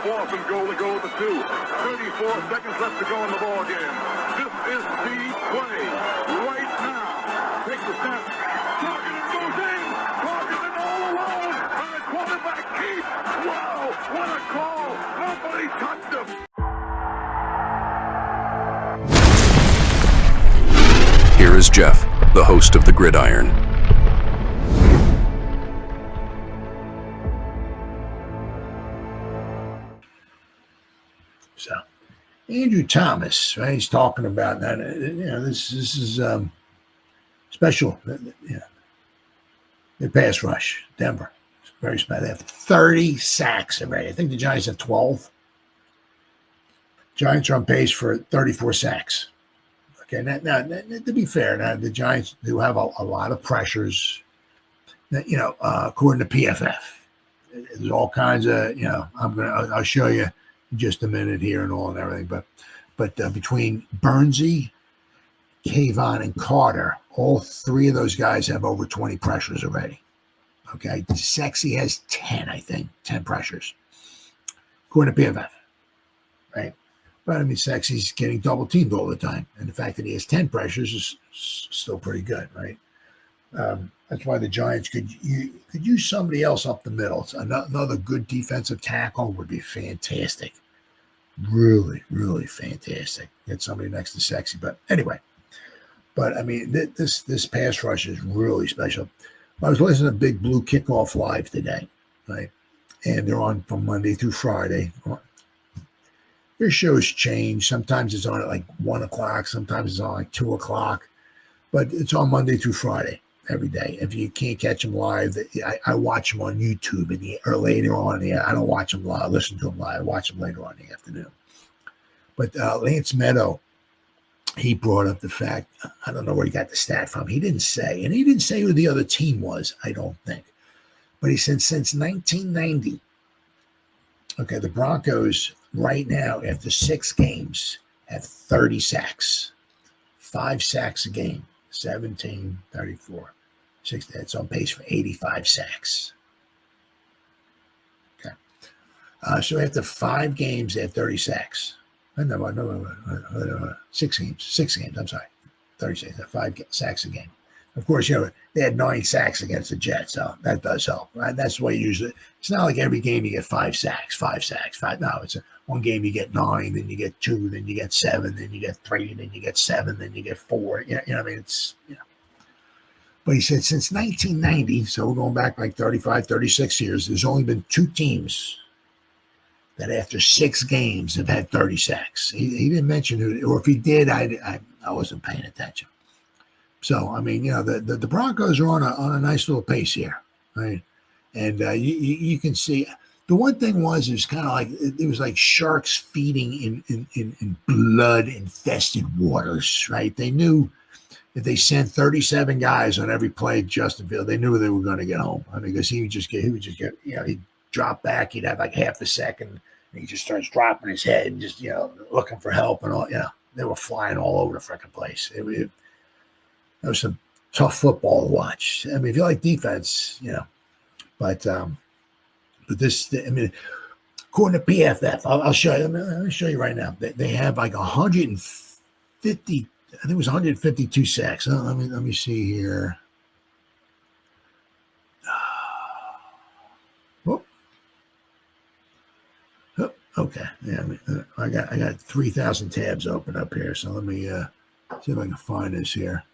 4th and goal to go with the 2. 34 seconds left to go in the ball game. This is the play right now. Takes the snap. Targeted goes in. Targeted all alone. And the quarterback keeps. Wow, what a call. Nobody touched him. Here is Jeff, the host of the Gridiron. So, Andrew Thomas, right? He's talking about that. This is special. The pass rush, Denver, it's very special. They have 30 sacks already. I think the Giants have 12. Giants are on pace for 34 sacks. Okay, now to be fair, now the Giants do have a lot of pressures. According to PFF, there's all kinds of. I'll show you in just a minute here and all and everything. But between Bernsey, Kayvon, and Carter, all three of those guys have over 20 pressures already. Okay, Sexy has 10, I think, 10 pressures, according to PFF, right? But I mean, Sexy's getting double teamed all the time, and the fact that he has 10 pressures is still pretty good, right? That's why the Giants could use somebody else up the middle. So another good defensive tackle would be fantastic, really, really fantastic. Get somebody next to Sexy, but anyway. But I mean, this pass rush is really special. I was listening to Big Blue Kickoff Live today, right? And they're on from Monday through Friday. Their shows change. Sometimes it's on at like 1 o'clock. Sometimes it's on like 2 o'clock. But it's on Monday through Friday every day. If you can't catch them live, I watch them on YouTube or later on. I don't watch them live, listen to them live. I watch them later on in the afternoon. But Lance Meadow, he brought up the fact, I don't know where he got the stat from. He didn't say. And he didn't say who the other team was, I don't think. But he said since 1990, okay, the Broncos right now, after 6 games, have 30 sacks. 5 sacks a game. 17, 34, 60. It's on pace for 85 sacks. Okay. So after 5 games, they have 30 sacks. No, 6 games. 6 games, I'm sorry. 30 sacks. 5 sacks a game. Of course, they had 9 sacks against the Jets, so that does help. Right? That's the way usually. It's not like every game you get 5 sacks. No, it's one game you get 9, then you get 2, then you get 7, then you get 3, then you get 7, then you get 4. You know what I mean? But he said since 1990, so we're going back like 35, 36 years, there's only been 2 teams that after 6 games have had 30 sacks. He didn't mention who, or if he did, I wasn't paying attention. So, I mean, the Broncos are on a nice little pace here, right? And you can see the one thing was it was kind of like it was like sharks feeding in blood infested waters, right? They knew if they sent 37 guys on every play at Justin Field, they knew they were going to get home. I mean, because he would just get he'd drop back, he'd have like half a second, and he just starts dropping his head and just looking for help and all. They were flying all over the freaking place. It was some tough football to watch. I mean, if you like defense, but this, I mean, according to PFF, I'll show you. Let me show you right now. They have like 150. I think it was 152 sacks. Let me see here. Okay. Yeah, I got 3,000 tabs open up here. So let me see if I can find this here.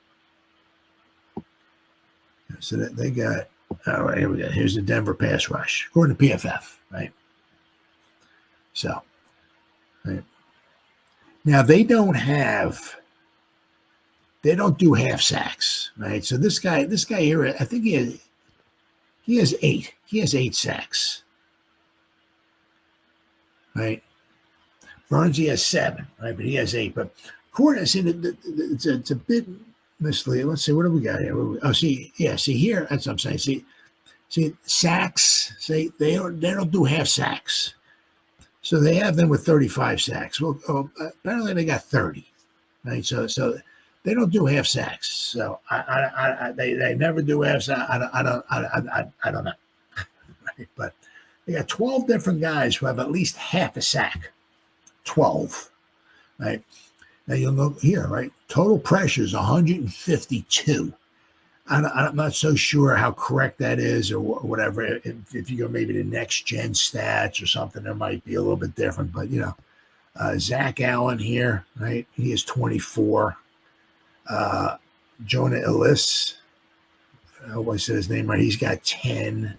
So they got, all right, here we go. Here's the Denver pass rush, according to PFF, right? So, right. Now they don't do half sacks, right? So this guy here, I think he has 8. He has 8 sacks, right? Burns, he has 7, right? But he has 8. But according, see, it's a bit misleading. Let's see, what do we got here? See here, that's what I'm saying. See, sacks. See, they don't do half sacks, so they have them with 35 sacks. Well, apparently they got 30, right? So they don't do half sacks. So they never do half sacks. I don't know, right? But They got 12 different guys who have at least half a sack. 12, right? Now you'll look here, right? Total pressure is 152. I'm not so sure how correct that is or whatever. If you go maybe to next gen stats or something, there might be a little bit different. But, Zach Allen here, right? He is 24. Jonah Ellis, I hope I said his name right. He's got 10.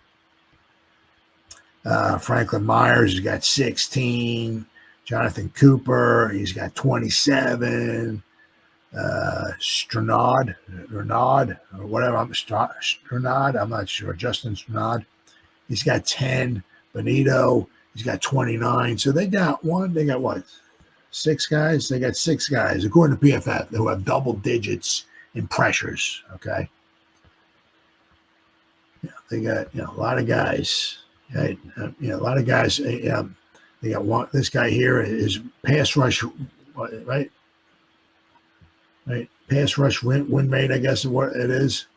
Franklin Myers has got 16. Jonathan Cooper, he's got 27. Renaud, or whatever. Renaud, I'm not sure. Justin Renaud, he's got 10. Benito, he's got 29. So they got what? 6 guys? They got 6 guys, according to PFF, who have double digits in pressures. Okay. Yeah, they got a lot of guys. Right? A lot of guys. They got one. This guy here is pass rush, right? Right, pass rush win rate, I guess is what it is.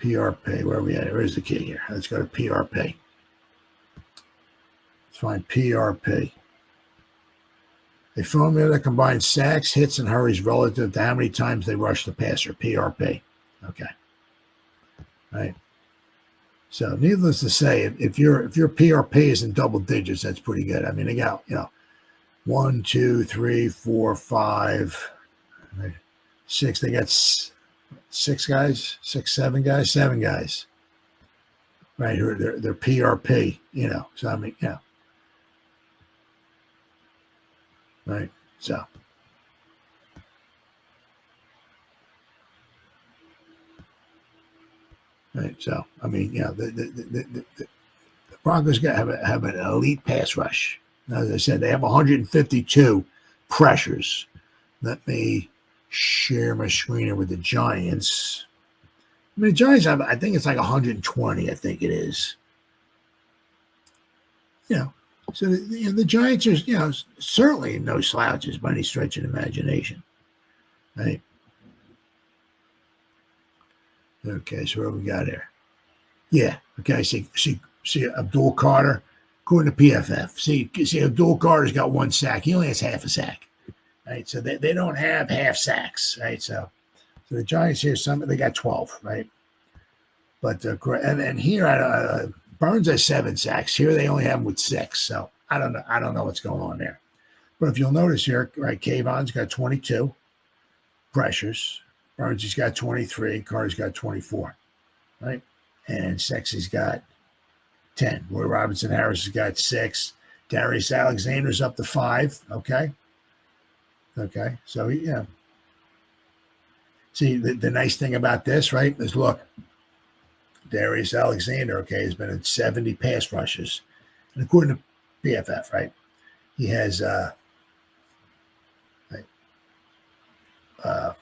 PRP, where are we at? Where's the key here? Let's go to PRP. Let's find PRP. A formula that combines sacks, hits, and hurries relative to how many times they rush the passer. PRP. Okay. Right. So, needless to say, if your PRP is in double digits, that's pretty good. I mean, they got 1, 2, 3, 4, 5, 6. They got 6 guys, 6, 7 guys, 7 guys. Right, they're PRP. So I mean, right. So. Right, so I mean, the Broncos have an elite pass rush. As I said, they have 152 pressures. Let me share my screen with the Giants. I mean, the Giants have, I think it's like 120. I think it is. So the Giants are, certainly no slouches by any stretch of the imagination, right? Okay, so what we got here? Yeah. Okay. See Abdul Carter, according to PFF. See Abdul Carter's got 1 sack. He only has half a sack. Right. So they don't have half sacks. Right. So the Giants here, they got 12. Right. But and here Burns has 7 sacks. Here they only have him with 6. So I don't know what's going on there. But if you'll notice here, right, Kayvon's got 22 pressures. Burns has got 23. Carter's got 24. Right. And Sexy's got 10. Roy Robinson Harris has got 6. Darius Alexander's up to 5. Okay. So, See, the nice thing about this, right, is look, Darius Alexander, okay, has been in 70 pass rushes. And according to PFF, right, he has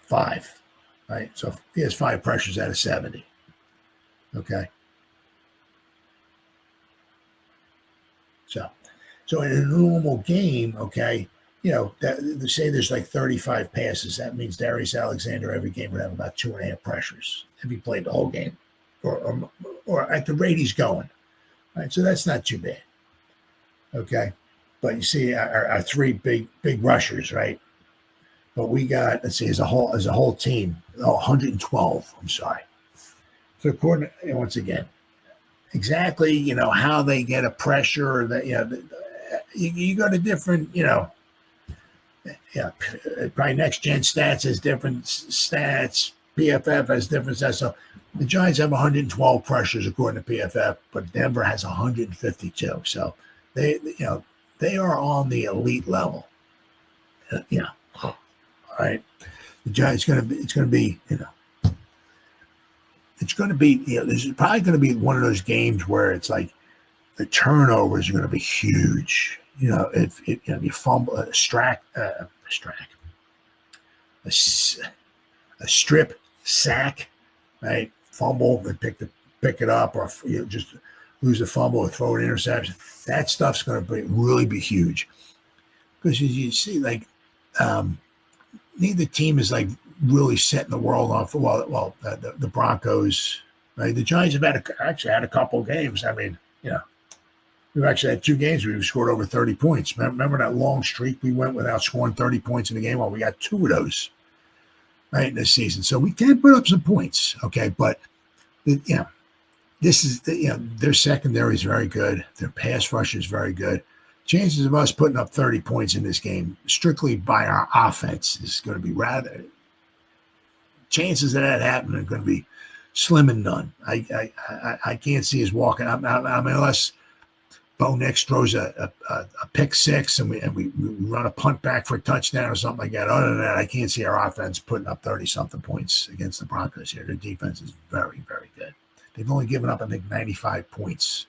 5. Right. So he has 5 pressures out of 70. Okay. So in a normal game, okay, say there's like 35 passes. That means Darius Alexander every game would have about 2.5 pressures if he played the whole game, or at the rate he's going. Right. So that's not too bad. Okay. But you see our 3 big rushers, right? But we got, let's see, as a whole team, 112. I'm sorry. So according to, once again, exactly, how they get a pressure, that you go to different, probably next gen stats has different stats. PFF has different stats. So the Giants have 112 pressures according to PFF, but Denver has 152. So they are on the elite level. All right, the Giants it's going to be this is probably going to be one of those games where it's like the turnovers are going to be huge. If you fumble a strip sack, right? Fumble and pick it up, or just lose a fumble or throw an interception. That stuff's going to really be huge, because as you see, like. Neither team is like really setting the world on for the Broncos, Right? The Giants have actually had a couple games. I mean, we've actually had 2 games where we've scored over 30 points. Remember that long streak we went without scoring 30 points in the game? Well, we got 2 of those, right, in this season. So we can put up some points, okay? But, this is, their secondary is very good. Their pass rush is very good. Chances of us putting up 30 points in this game, strictly by our offense, is going to be chances of that happening are going to be slim and none. I can't see us walking. I mean, unless Bo Nix throws a pick 6 and we run a punt back for a touchdown or something like that. Other than that, I can't see our offense putting up 30-something points against the Broncos here. Their defense is very, very good. They've only given up, I think, 95 points.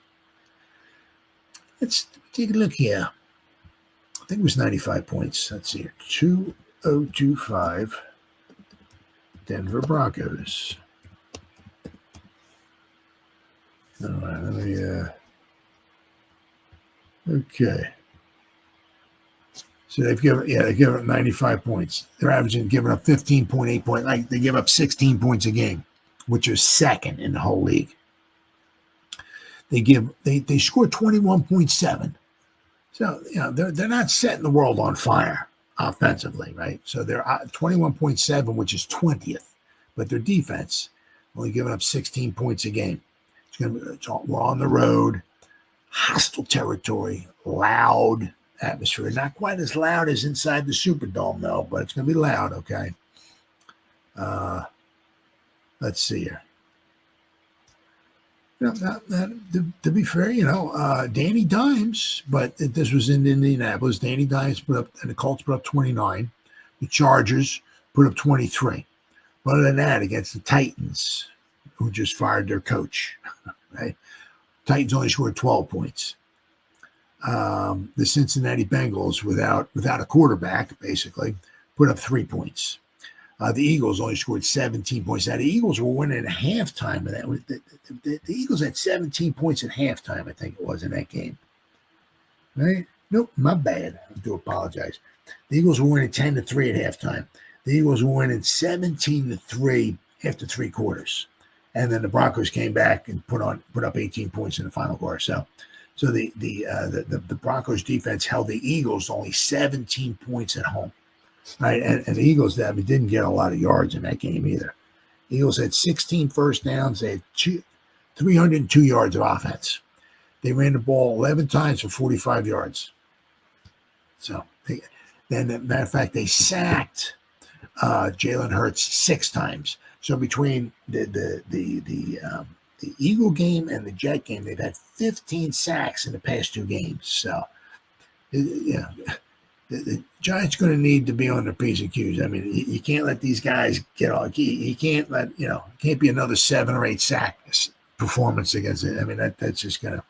Let's take a look here. I think it was 95 points. Let's see here. 2025 Denver Broncos. All right, let me, okay. So they've given up 95 points. They're averaging giving up 15.8 points. Like they give up 16 points a game, which is second in the whole league. They score 21.7. So, they're not setting the world on fire offensively, right? So they're 21.7, which is 20th. But their defense only giving up 16 points a game. We're on the road, hostile territory, loud atmosphere. Not quite as loud as inside the Superdome, though, but it's going to be loud, okay? Let's see here. To be fair, Danny Dimes, but this was in Indianapolis. Danny Dimes put up, and the Colts put up 29. The Chargers put up 23. But other than that, against the Titans, who just fired their coach, right? Titans only scored 12 points. The Cincinnati Bengals, without a quarterback, basically, put up 3 points. The Eagles only scored 17 points. Now, the Eagles were winning at halftime. And the Eagles had 17 points at halftime, I think it was, in that game. Right? Nope, my bad. I do apologize. The Eagles were winning 10-3 at halftime. The Eagles were winning 17-3 after 3 quarters. And then the Broncos came back and put up 18 points in the final quarter. So the Broncos defense held the Eagles only 17 points at home. Right, and the Eagles didn't get a lot of yards in that game either. The Eagles had 16 first downs. They had 302 yards of offense. They ran the ball 11 times for 45 yards. So, matter of fact, they sacked Jalen Hurts 6 times. So between the Eagle game and the Jet game, they've had 15 sacks in the past 2 games. So, the Giants going to need to be on their P's and Q's. I mean, you can't let these guys get on. You can't can't be another 7 or 8 sack performance against it. I mean, that's just going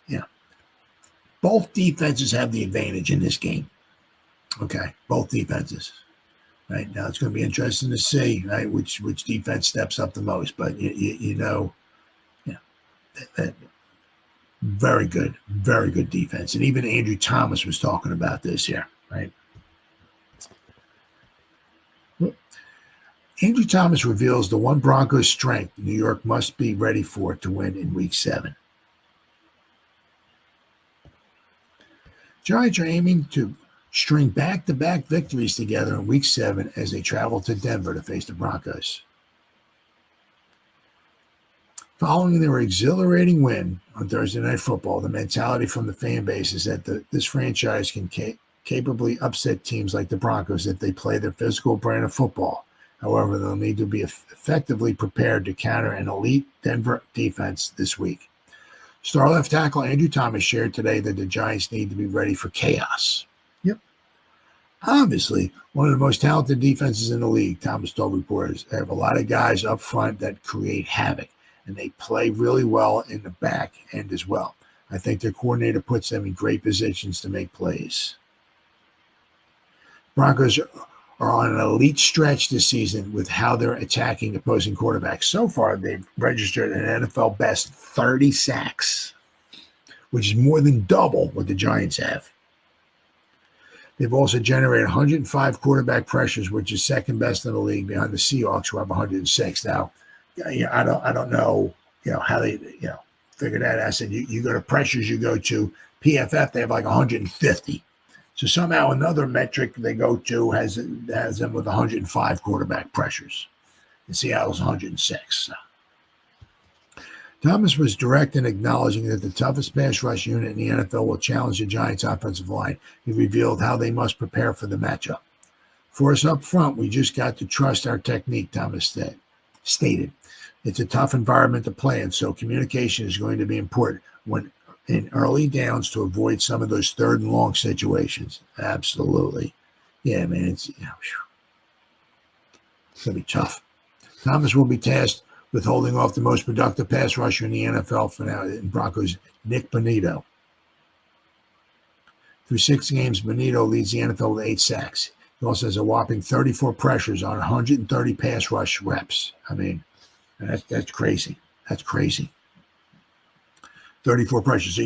to, Both defenses have the advantage in this game. Okay, both defenses. Right now, it's going to be interesting to see, right, which defense steps up the most. But that very good defense. And even Andrew Thomas was talking about this here, right? Andrew Thomas reveals the one Broncos strength New York must be ready for to win in Week 7. Giants are aiming to string back-to-back victories together in Week 7 as they travel to Denver to face the Broncos. Following their exhilarating win on Thursday Night Football, the mentality from the fan base is that this franchise can capably upset teams like the Broncos if they play their physical brand of football. However, they'll need to be effectively prepared to counter an elite Denver defense this week. Star left tackle Andrew Thomas shared today that the Giants need to be ready for chaos. Yep. Obviously, one of the most talented defenses in the league, Thomas told reporters. They have a lot of guys up front that create havoc. And they play really well in the back end as well. I think their coordinator puts them in great positions to make plays. Broncos are on an elite stretch this season with how they're attacking opposing quarterbacks. So far, they've registered an NFL best 30 sacks, which is more than double what the Giants have. They've also generated 105 quarterback pressures, which is second best in the league behind the Seahawks, who have 106. Now, Yeah, I don't know, how they, figure that. I said, you go to pressures, you go to PFF, they have like 150. So somehow another metric they go to has them with 105 quarterback pressures. And Seattle's 106. Thomas was direct in acknowledging that the toughest pass rush unit in the NFL will challenge the Giants' offensive line. He revealed how they must prepare for the matchup. For us up front, we just got to trust our technique, Thomas stated. It's a tough environment to play in, so communication is going to be important when in early downs to avoid some of those third and long situations. Absolutely. Yeah, man, it's going to be tough. Thomas will be tasked with holding off the most productive pass rusher in the NFL for now in Broncos, Nick Bonito. Through 6 games, Bonito leads the NFL with 8 sacks. He also has a whopping 34 pressures on 130 pass rush reps. I mean, that's crazy. That's crazy. 34 pressures. So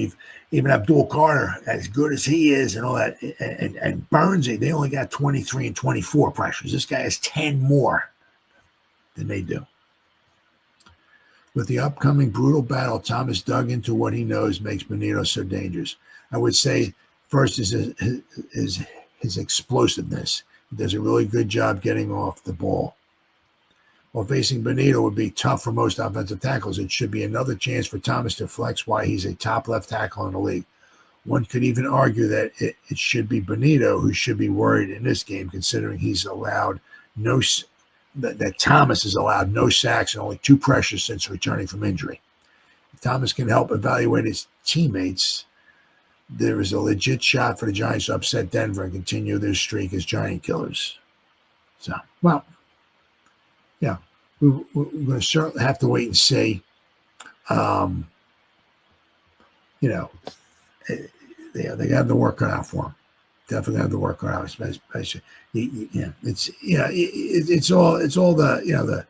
even Abdul Carter, as good as he is and all that, and Burns, they only got 23 and 24 pressures. This guy has 10 more than they do. With the upcoming brutal battle, Thomas dug into what he knows makes Bonito so dangerous. I would say first is his explosiveness. He does a really good job getting off the ball. While facing Bonito would be tough for most offensive tackles, it should be another chance for Thomas to flex why he's a top left tackle in the league. One could even argue that it should be Bonito who should be worried in this game, considering he's allowed that Thomas has allowed no sacks and only 2 pressures since returning from injury. If Thomas can help evaluate his teammates, there is a legit shot for the Giants to upset Denver and continue their streak as Giant killers. So, well, yeah, we're going to certainly have to wait and see. They got the work cut out for them. Definitely have the work cut out. Especially, it's all the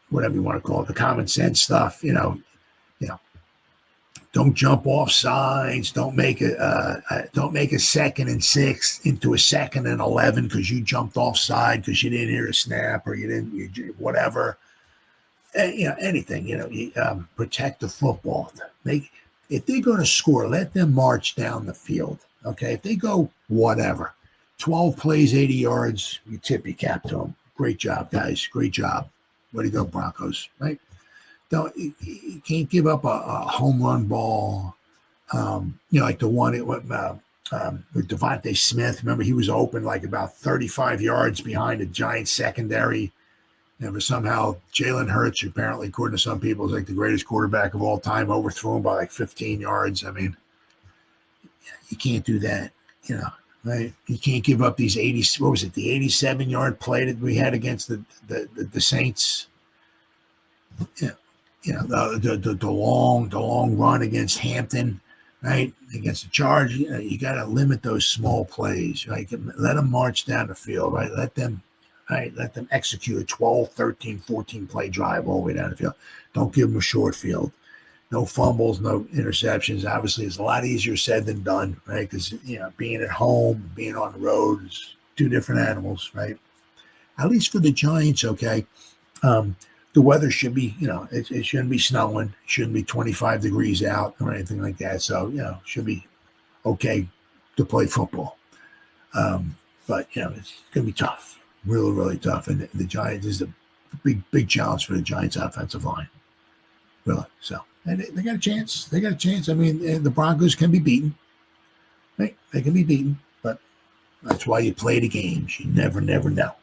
whatever you want to call it, the common sense stuff. Don't jump off sides. Don't make a 2nd and 6 into a 2nd and 11 because you jumped offside because you didn't hear a snap or whatever. Anything. Protect the football. If they're going to score, let them march down the field. Okay, if they go 12 plays, 80 yards, you tip your cap to them. Great job, guys. Great job. Way to go, Broncos. Right? You can't give up a home run ball, like the one with Devontae Smith. Remember, he was open like about 35 yards behind the Giants secondary. And somehow Jalen Hurts, who apparently, according to some people, is like the greatest quarterback of all time, overthrew him by like 15 yards. I mean, you can't do that, right? You can't give up these 80. What was it? The 87-yard play that we had against the Saints. Yeah. The long run against Hampton, right? Against the Charge, you got to limit those small plays, right? Let them march down the field, right? Let them execute a 12, 13, 14 play drive all the way down the field. Don't give them a short field. No fumbles, no interceptions. Obviously, it's a lot easier said than done, right? Because, being at home, being on the road is 2 different animals, right? At least for the Giants, okay. The weather should be, it shouldn't be snowing. It shouldn't be 25 degrees out or anything like that. So, it should be okay to play football. But, it's going to be tough, really, really tough. And the Giants is a big challenge for the Giants' offensive line, really. So, and they got a chance. They got a chance. I mean, the Broncos can be beaten. Right? They can be beaten. But that's why you play the games. You never know.